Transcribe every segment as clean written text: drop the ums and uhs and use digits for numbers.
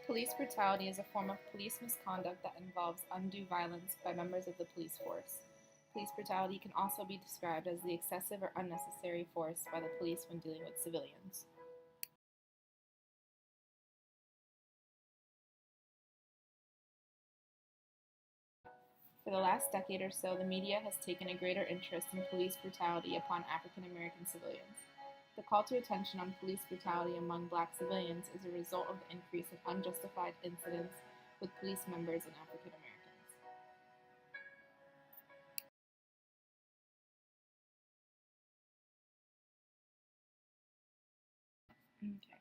Police brutality is a form of police misconduct that involves undue violence by members of the police force. Police brutality can also be described as the excessive or unnecessary force by the police when dealing with civilians. For the last decade or so, the media has taken a greater interest in police brutality upon African American civilians. The call to attention on police brutality among black civilians is a result of the increase of unjustified incidents with police members and African Americans. Okay.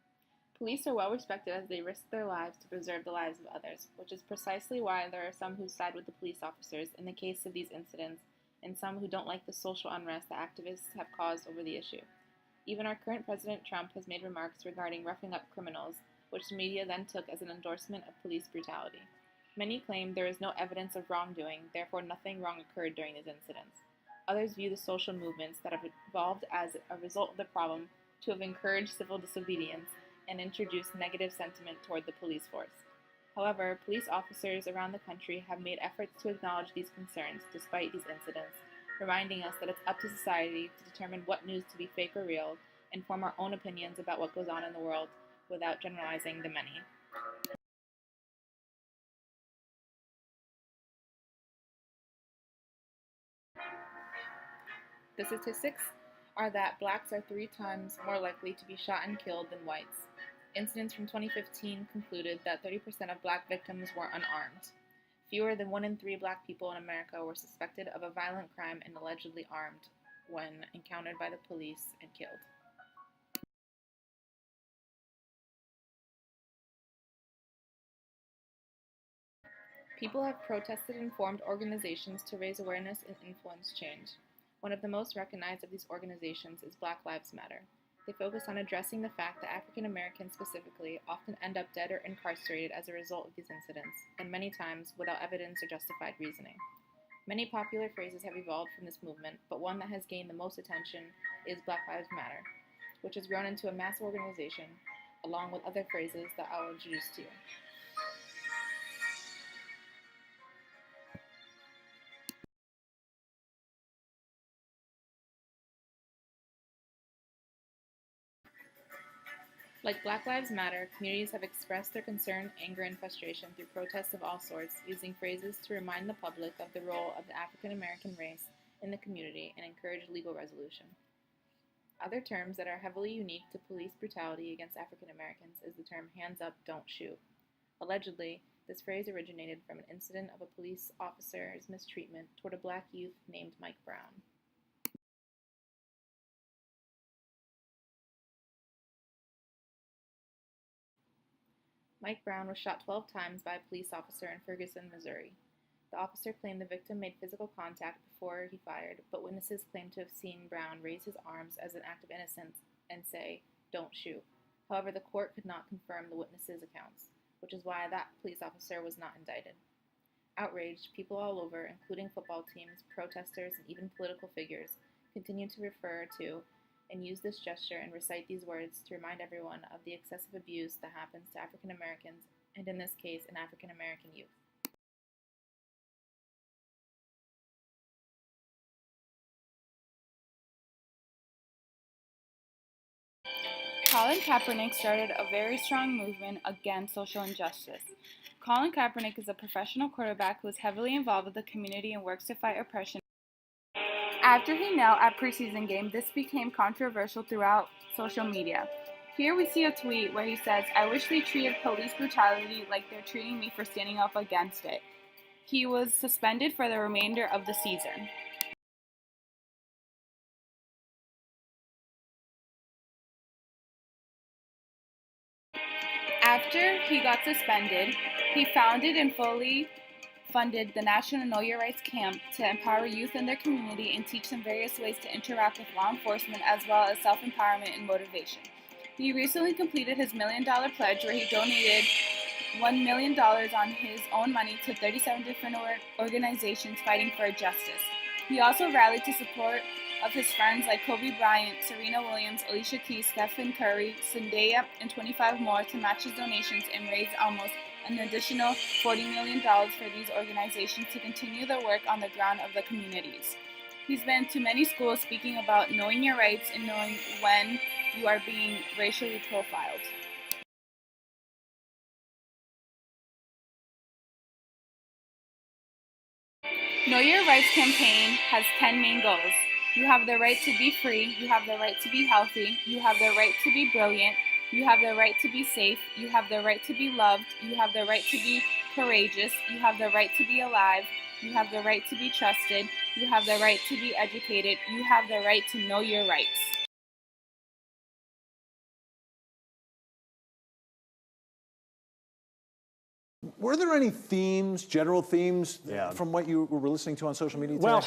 Police are well respected as they risk their lives to preserve the lives of others, which is precisely why there are some who side with the police officers in the case of these incidents, and some who don't like the social unrest that activists have caused over the issue. Even our current President Trump has made remarks regarding roughing up criminals, which the media then took as an endorsement of police brutality. Many claim there is no evidence of wrongdoing, therefore nothing wrong occurred during these incidents. Others view the social movements that have evolved as a result of the problem to have encouraged civil disobedience and introduced negative sentiment toward the police force. However, police officers around the country have made efforts to acknowledge these concerns despite these incidents, reminding us that it's up to society to determine what news to be fake or real and form our own opinions about what goes on in the world without generalizing the many. The statistics are that blacks are 3 times more likely to be shot and killed than whites. Incidents from 2015 concluded that 30% of black victims were unarmed. Fewer than 1 in 3 black people in America were suspected of a violent crime and allegedly armed when encountered by the police and killed. People have protested and formed organizations to raise awareness and influence change. One of the most recognized of these organizations is Black Lives Matter. They focus on addressing the fact that African Americans specifically often end up dead or incarcerated as a result of these incidents, and many times without evidence or justified reasoning. Many popular phrases have evolved from this movement, but one that has gained the most attention is Black Lives Matter, which has grown into a massive organization, along with other phrases that I will introduce to you. Like Black Lives Matter, communities have expressed their concern, anger, and frustration through protests of all sorts, using phrases to remind the public of the role of the African American race in the community and encourage legal resolution. Other terms that are heavily unique to police brutality against African Americans is the term hands up, don't shoot. Allegedly, this phrase originated from an incident of a police officer's mistreatment toward a black youth named Mike Brown. Mike Brown was shot 12 times by a police officer in Ferguson, Missouri. The officer claimed the victim made physical contact before he fired, but witnesses claimed to have seen Brown raise his arms as an act of innocence and say, "Don't shoot." However, the court could not confirm the witnesses' accounts, which is why that police officer was not indicted. Outraged, people all over, including football teams, protesters, and even political figures, continue to refer to and use this gesture and recite these words to remind everyone of the excessive abuse that happens to African Americans, and in this case, an African American youth. Colin Kaepernick started a very strong movement against social injustice. Colin Kaepernick is a professional quarterback who is heavily involved with the community and works to fight oppression. After he knelt at preseason game, this became controversial throughout social media. Here we see a tweet where he says, "I wish they treated police brutality like they're treating me for standing up against it." He was suspended for the remainder of the season. After he got suspended, he founded and fully funded the National Know Your Rights camp to empower youth in their community and teach them various ways to interact with law enforcement as well as self-empowerment and motivation. He recently completed his $1 million pledge where he donated $1 million on his own money to 37 different organizations fighting for justice. He also rallied to support of his friends like Kobe Bryant, Serena Williams, Alicia Keys, Stephen Curry, Zendaya, and 25 more to match his donations and raise almost an additional $40 million for these organizations to continue their work on the ground of the communities. He's been to many schools speaking about knowing your rights and knowing when you are being racially profiled. Know Your Rights campaign has 10 main goals. You have the right to be free, you have the right to be healthy, you have the right to be brilliant, you have the right to be safe, you have the right to be loved, you have the right to be courageous, you have the right to be alive, you have the right to be trusted, you have the right to be educated, you have the right to know your rights. Were there any themes, general themes, from what you were listening to on social media today? Well,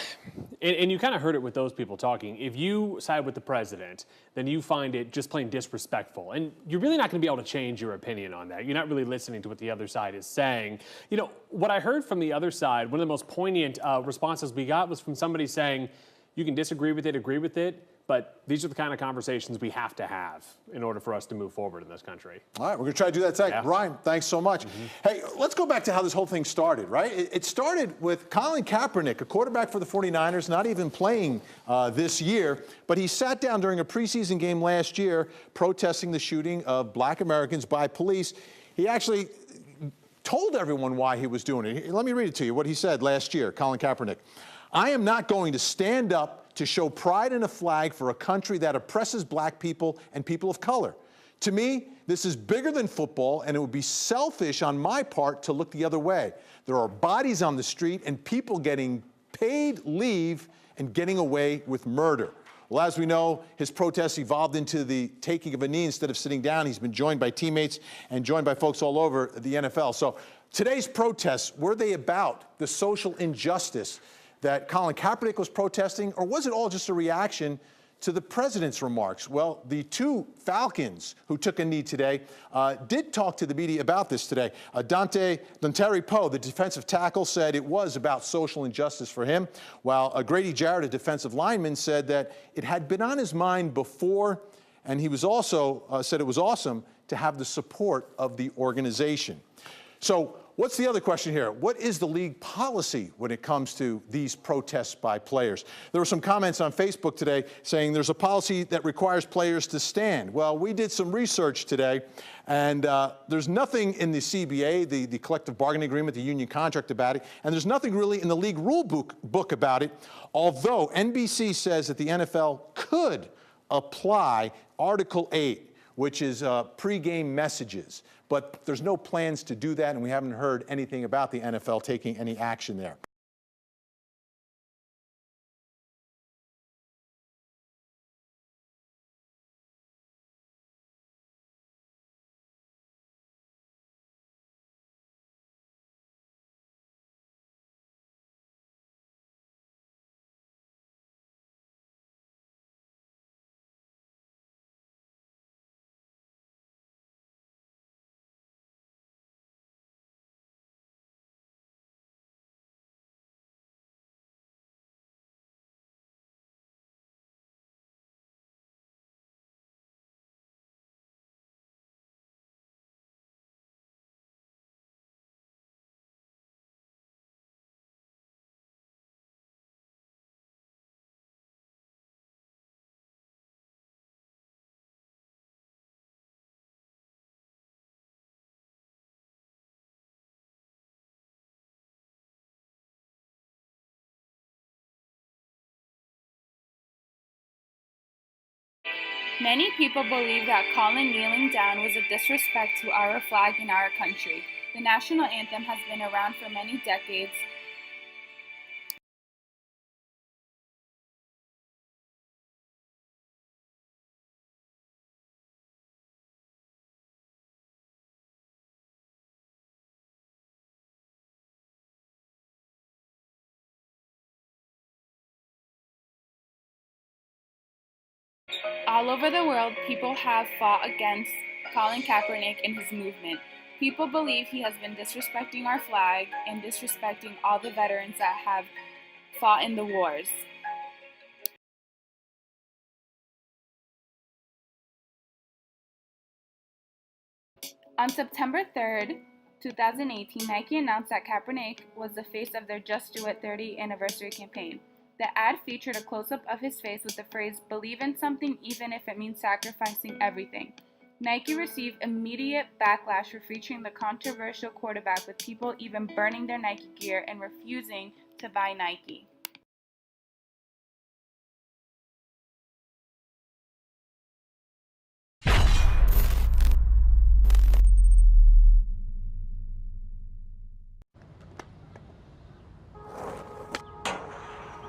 and you kind of heard it with those people talking. If you side with the president, then you find it just plain disrespectful. And you're really not going to be able to change your opinion on that. You're not really listening to what the other side is saying. You know, what I heard from the other side, one of the most poignant responses we got was from somebody saying, you can disagree with it, agree with it, but these are the kind of conversations we have to have in order for us to move forward in this country. All right, we're going to try to do that tonight. Yeah. Ryan, thanks so much. Hey, let's go back to how this whole thing started, right? It started with Colin Kapernick, a quarterback for the 49ers, not even playing this year, but he sat down during a preseason game last year protesting the shooting of black Americans by police. He actually told everyone why he was doing it. Let me read it to you, what he said last year, Colin Kaepernick. I am not going to stand up to show pride in a flag for a country that oppresses black people and people of color. To me, this is bigger than football, and it would be selfish on my part to look the other way. There are bodies on the street and people getting paid leave and getting away with murder. Well, as we know, his protest evolved into the taking of a knee instead of sitting down. He's been joined by teammates and joined by folks all over the NFL. So today's protests, were they about the social injustice that Colin Kaepernick was protesting, or was it all just a reaction to the president's remarks? Well, the two Falcons who took a knee today did talk to the media about this today. Dontari Poe, the defensive tackle, said it was about social injustice for him, while Grady Jarrett, a defensive lineman, said that it had been on his mind before, and he was also said it was awesome to have the support of the organization. So what's the other question here? What is the league policy when it comes to these protests by players? There were some comments on Facebook today saying there's a policy that requires players to stand. Well, we did some research today, and there's nothing in the CBA, the collective bargaining agreement, the union contract about it, and there's nothing really in the league rule book about it, although NBC says that the NFL could apply Article 8, which is pre-game messages. But there's no plans to do that, and we haven't heard anything about the NFL taking any action there. Many people believe that Colin kneeling down was a disrespect to our flag and our country. The national anthem has been around for many decades. All over the world, people have fought against Colin Kaepernick and his movement. People believe he has been disrespecting our flag and disrespecting all the veterans that have fought in the wars. On September 3rd, 2018, Nike announced that Kapernick was the face of their Just Do It 30th anniversary campaign. The ad featured a close-up of his face with the phrase, "Believe in something even if it means sacrificing everything." Nike received immediate backlash for featuring the controversial quarterback, with people even burning their Nike gear and refusing to buy Nike.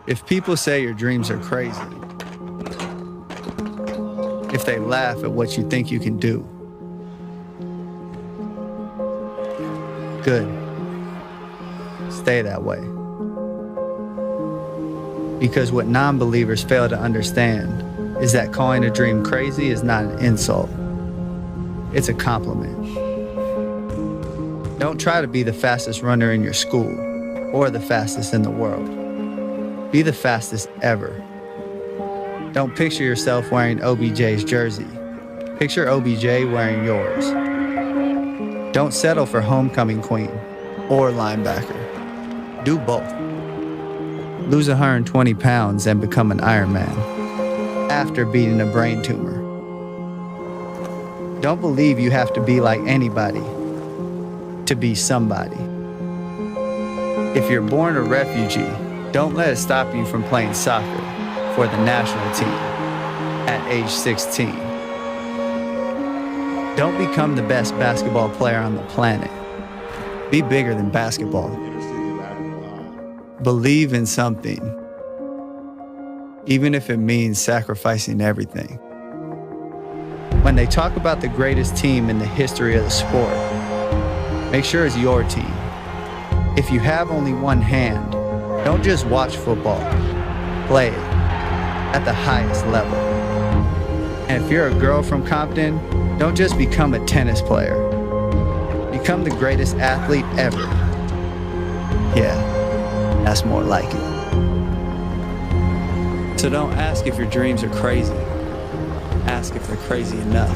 If people say your dreams are crazy, if they laugh at what you think you can do, good. Stay that way. Because what non-believers fail to understand is that calling a dream crazy is not an insult. It's a compliment. Don't try to be the fastest runner in your school or the fastest in the world. Be the fastest ever. Don't picture yourself wearing OBJ's jersey. Picture OBJ wearing yours. Don't settle for homecoming queen or linebacker. Do both. Lose 120 pounds and become an Ironman after beating a brain tumor. Don't believe you have to be like anybody to be somebody. If you're born a refugee, don't let it stop you from playing soccer for the national team at age 16. Don't become the best basketball player on the planet. Be bigger than basketball. Believe in something, even if it means sacrificing everything. When they talk about the greatest team in the history of the sport, make sure it's your team. If you have only one hand, don't just watch football, play it at the highest level. And if you're a girl from Compton, don't just become a tennis player. Become the greatest athlete ever. Yeah, that's more like it. So don't ask if your dreams are crazy. Ask if they're crazy enough.